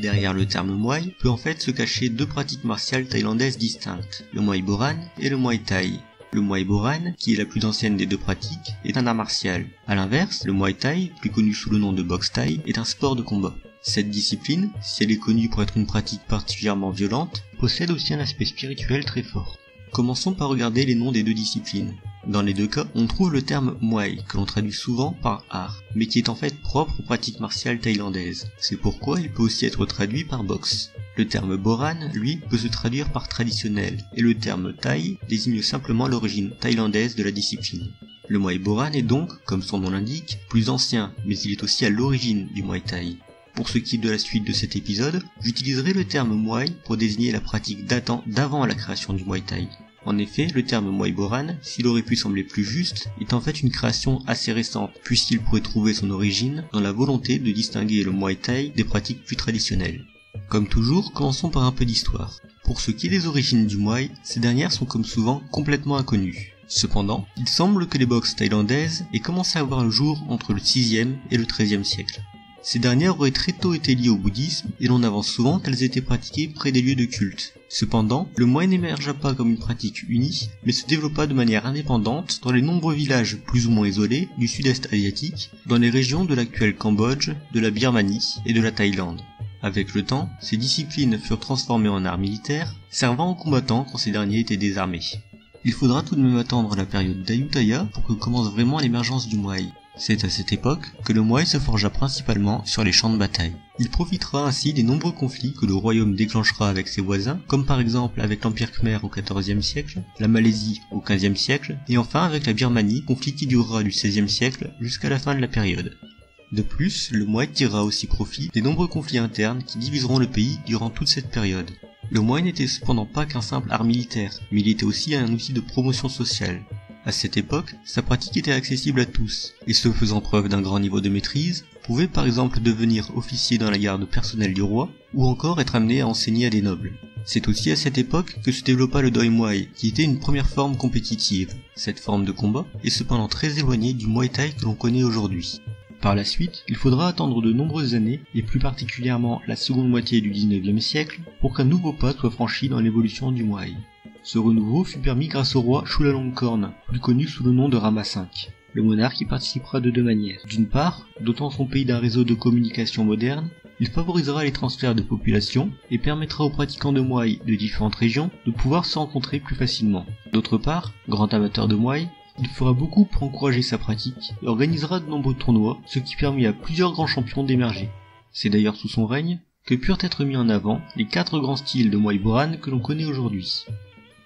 derrière le terme Muay peut en fait se cacher deux pratiques martiales thaïlandaises distinctes, le Muay Boran et le Muay Thai. Le Muay Boran, qui est la plus ancienne des deux pratiques, est un art martial. A l'inverse, le Muay Thai, plus connu sous le nom de boxe thaï, est un sport de combat. Cette discipline, si elle est connue pour être une pratique particulièrement violente, possède aussi un aspect spirituel très fort. Commençons par regarder les noms des deux disciplines. Dans les deux cas, on trouve le terme Muay, que l'on traduit souvent par art, mais qui est en fait propre aux pratiques martiales thaïlandaises. C'est pourquoi il peut aussi être traduit par boxe. Le terme Boran, lui, peut se traduire par traditionnel, et le terme Thaï désigne simplement l'origine thaïlandaise de la discipline. Le Muay Boran est donc, comme son nom l'indique, plus ancien, mais il est aussi à l'origine du Muay Thai. Pour ce qui est de la suite de cet épisode, j'utiliserai le terme Muay pour désigner la pratique datant d'avant la création du Muay Thai. En effet, le terme Muay Boran, s'il aurait pu sembler plus juste, est en fait une création assez récente, puisqu'il pourrait trouver son origine dans la volonté de distinguer le Muay Thai des pratiques plus traditionnelles. Comme toujours, commençons par un peu d'histoire. Pour ce qui est des origines du Muay, ces dernières sont comme souvent complètement inconnues. Cependant, il semble que les boxes thaïlandaises aient commencé à voir le jour entre le 6e et le 13e siècle. Ces dernières auraient très tôt été liées au bouddhisme et l'on avance souvent qu'elles étaient pratiquées près des lieux de culte. Cependant, le Muay n'émergea pas comme une pratique unie, mais se développa de manière indépendante dans les nombreux villages plus ou moins isolés du sud-est asiatique, dans les régions de l'actuel Cambodge, de la Birmanie et de la Thaïlande. Avec le temps, ces disciplines furent transformées en arts militaires, servant aux combattants quand ces derniers étaient désarmés. Il faudra tout de même attendre la période d'Ayutthaya pour que commence vraiment l'émergence du Muay. C'est à cette époque que le Muay se forgea principalement sur les champs de bataille. Il profitera ainsi des nombreux conflits que le royaume déclenchera avec ses voisins, comme par exemple avec l'Empire Khmer au XIVe siècle, la Malaisie au XVe siècle, et enfin avec la Birmanie, conflit qui durera du XVIe siècle jusqu'à la fin de la période. De plus, le Muay tirera aussi profit des nombreux conflits internes qui diviseront le pays durant toute cette période. Le Muay n'était cependant pas qu'un simple art militaire, mais il était aussi un outil de promotion sociale. À cette époque, sa pratique était accessible à tous, et ceux faisant preuve d'un grand niveau de maîtrise pouvaient par exemple devenir officier dans la garde personnelle du roi, ou encore être amenés à enseigner à des nobles. C'est aussi à cette époque que se développa le Doi Muay, qui était une première forme compétitive. Cette forme de combat est cependant très éloignée du Muay Thai que l'on connaît aujourd'hui. Par la suite, il faudra attendre de nombreuses années, et plus particulièrement la seconde moitié du 19e siècle, pour qu'un nouveau pas soit franchi dans l'évolution du Muay. Ce renouveau fut permis grâce au roi Chulalongkorn, plus connu sous le nom de Rama V. Le monarque y participera de deux manières. D'une part, dotant son pays d'un réseau de communication moderne, il favorisera les transferts de population et permettra aux pratiquants de Muay de différentes régions de pouvoir se rencontrer plus facilement. D'autre part, grand amateur de Muay, il fera beaucoup pour encourager sa pratique et organisera de nombreux tournois, ce qui permit à plusieurs grands champions d'émerger. C'est d'ailleurs sous son règne que purent être mis en avant les 4 grands styles de Muay Boran que l'on connaît aujourd'hui.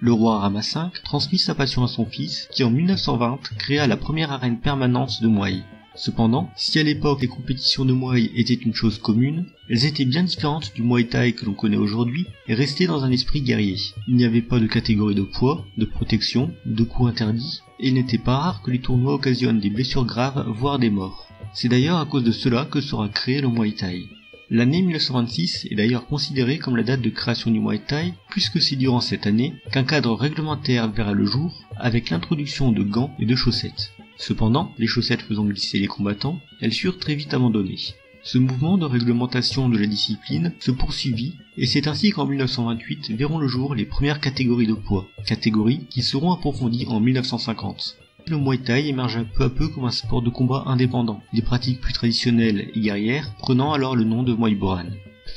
Le roi Rama V transmit sa passion à son fils qui en 1920 créa la première arène permanente de Muay. Cependant, si à l'époque les compétitions de Muay étaient une chose commune, elles étaient bien différentes du Muay Thai que l'on connaît aujourd'hui et restaient dans un esprit guerrier. Il n'y avait pas de catégorie de poids, de protection, de coups interdits, et il n'était pas rare que les tournois occasionnent des blessures graves, voire des morts. C'est d'ailleurs à cause de cela que sera créé le Muay Thai. L'année 1926 est d'ailleurs considérée comme la date de création du Muay Thai, puisque c'est durant cette année qu'un cadre réglementaire verra le jour avec l'introduction de gants et de chaussettes. Cependant, les chaussettes faisant glisser les combattants, elles furent très vite abandonnées. Ce mouvement de réglementation de la discipline se poursuivit, et c'est ainsi qu'en 1928 verront le jour les premières catégories de poids, catégories qui seront approfondies en 1950. Le Muay Thai émergea peu à peu comme un sport de combat indépendant, des pratiques plus traditionnelles et guerrières prenant alors le nom de Muay Boran.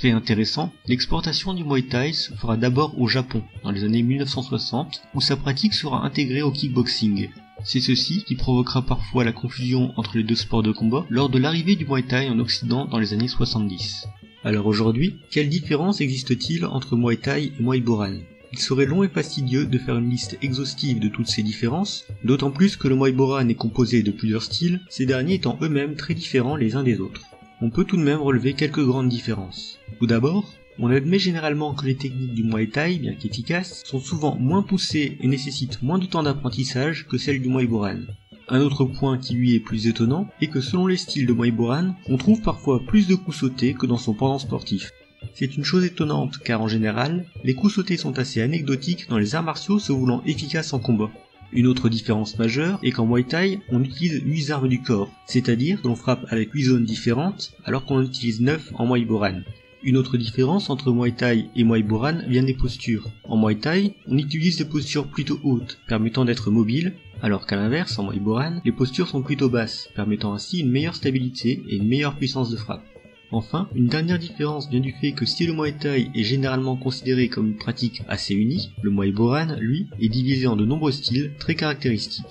Fait intéressant, l'exportation du Muay Thai se fera d'abord au Japon, dans les années 1960, où sa pratique sera intégrée au kickboxing. C'est ceci qui provoquera parfois la confusion entre les deux sports de combat lors de l'arrivée du Muay Thai en Occident dans les années 70. Alors aujourd'hui, quelle différence existe-t-il entre Muay Thai et Muay Boran ? Il serait long et fastidieux de faire une liste exhaustive de toutes ces différences, d'autant plus que le Muay Boran est composé de plusieurs styles, ces derniers étant eux-mêmes très différents les uns des autres. On peut tout de même relever quelques grandes différences. Tout d'abord, on admet généralement que les techniques du Muay Thai, bien qu'efficaces, sont souvent moins poussées et nécessitent moins de temps d'apprentissage que celles du Muay Boran. Un autre point qui lui est plus étonnant est que selon les styles de Muay Boran, on trouve parfois plus de coups sautés que dans son pendant sportif. C'est une chose étonnante car en général, les coups sautés sont assez anecdotiques dans les arts martiaux se voulant efficaces en combat. Une autre différence majeure est qu'en Muay Thai, on utilise 8 armes du corps, c'est-à-dire que l'on frappe avec 8 zones différentes alors qu'on en utilise 9 en Muay Boran. Une autre différence entre Muay Thai et Muay Boran vient des postures. En Muay Thai, on utilise des postures plutôt hautes, permettant d'être mobile, alors qu'à l'inverse, en Muay Boran, les postures sont plutôt basses, permettant ainsi une meilleure stabilité et une meilleure puissance de frappe. Enfin, une dernière différence vient du fait que si le Muay Thai est généralement considéré comme une pratique assez unie, le Muay Boran, lui, est divisé en de nombreux styles très caractéristiques.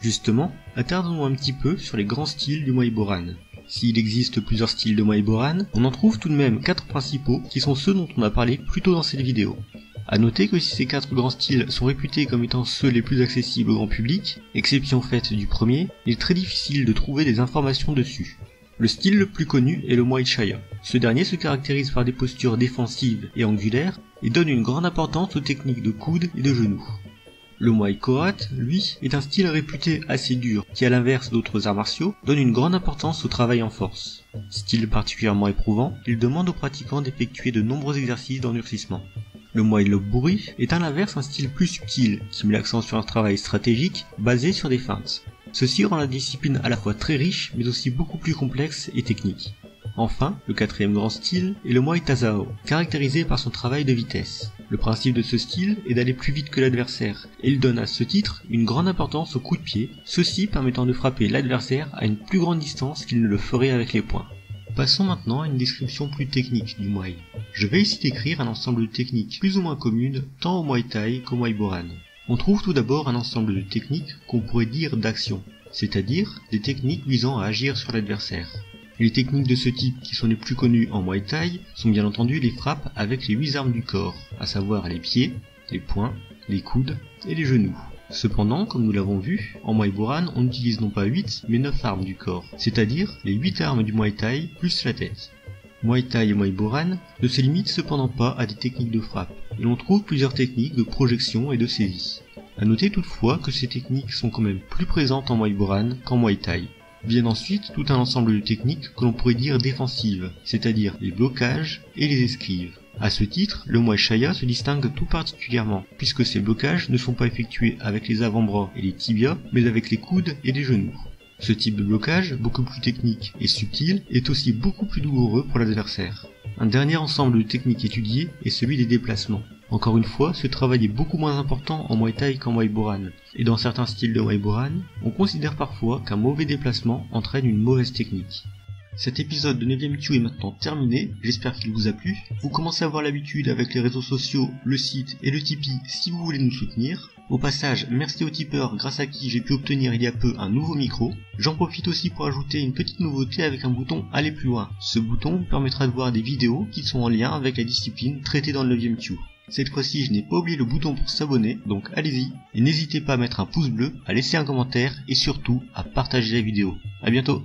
Justement, attardons-nous un petit peu sur les grands styles du Muay Boran. S'il existe plusieurs styles de Muay Boran, on en trouve tout de même 4 principaux qui sont ceux dont on a parlé plus tôt dans cette vidéo. A noter que si ces 4 grands styles sont réputés comme étant ceux les plus accessibles au grand public, exception faite du premier, il est très difficile de trouver des informations dessus. Le style le plus connu est le Muay Chaya. Ce dernier se caractérise par des postures défensives et angulaires et donne une grande importance aux techniques de coude et de genoux. Le Muay Kohat, lui, est un style réputé assez dur, qui à l'inverse d'autres arts martiaux, donne une grande importance au travail en force. Style particulièrement éprouvant, il demande aux pratiquants d'effectuer de nombreux exercices d'endurcissement. Le Muay Lopburi est à l'inverse un style plus subtil, qui met l'accent sur un travail stratégique, basé sur des feintes. Ceci rend la discipline à la fois très riche, mais aussi beaucoup plus complexe et technique. Enfin, le quatrième grand style est le Muay Tazao, caractérisé par son travail de vitesse. Le principe de ce style est d'aller plus vite que l'adversaire, et il donne à ce titre une grande importance au coup de pied, ceci permettant de frapper l'adversaire à une plus grande distance qu'il ne le ferait avec les poings. Passons maintenant à une description plus technique du Muay. Je vais ici décrire un ensemble de techniques plus ou moins communes tant au Muay Thai qu'au Muay Boran. On trouve tout d'abord un ensemble de techniques qu'on pourrait dire d'action, c'est-à-dire des techniques visant à agir sur l'adversaire. Les techniques de ce type qui sont les plus connues en Muay Thai sont bien entendu les frappes avec les 8 armes du corps, à savoir les pieds, les poings, les coudes et les genoux. Cependant, comme nous l'avons vu, en Muay Boran on utilise non pas 8 mais 9 armes du corps, c'est-à-dire les 8 armes du Muay Thai plus la tête. Muay Thai et Muay Boran ne se limitent cependant pas à des techniques de frappe, et l'on trouve plusieurs techniques de projection et de saisie. A noter toutefois que ces techniques sont quand même plus présentes en Muay Boran qu'en Muay Thai. Viennent ensuite tout un ensemble de techniques que l'on pourrait dire défensives, c'est-à-dire les blocages et les esquives. À ce titre, le Muay Chaya se distingue tout particulièrement, puisque ces blocages ne sont pas effectués avec les avant-bras et les tibias, mais avec les coudes et les genoux. Ce type de blocage, beaucoup plus technique et subtil, est aussi beaucoup plus douloureux pour l'adversaire. Un dernier ensemble de techniques étudiées est celui des déplacements. Encore une fois, ce travail est beaucoup moins important en Muay Thai qu'en Muay Boran, et dans certains styles de Muay Boran, on considère parfois qu'un mauvais déplacement entraîne une mauvaise technique. Cet épisode de 9ème Kyu est maintenant terminé, j'espère qu'il vous a plu. Vous commencez à avoir l'habitude avec les réseaux sociaux, le site et le Tipeee si vous voulez nous soutenir. Au passage, merci aux tipeurs grâce à qui j'ai pu obtenir il y a peu un nouveau micro. J'en profite aussi pour ajouter une petite nouveauté avec un bouton aller plus loin. Ce bouton vous permettra de voir des vidéos qui sont en lien avec la discipline traitée dans le 9ème Kyu. Cette fois-ci, je n'ai pas oublié le bouton pour s'abonner, donc allez-y, et n'hésitez pas à mettre un pouce bleu, à laisser un commentaire et surtout à partager la vidéo. A bientôt.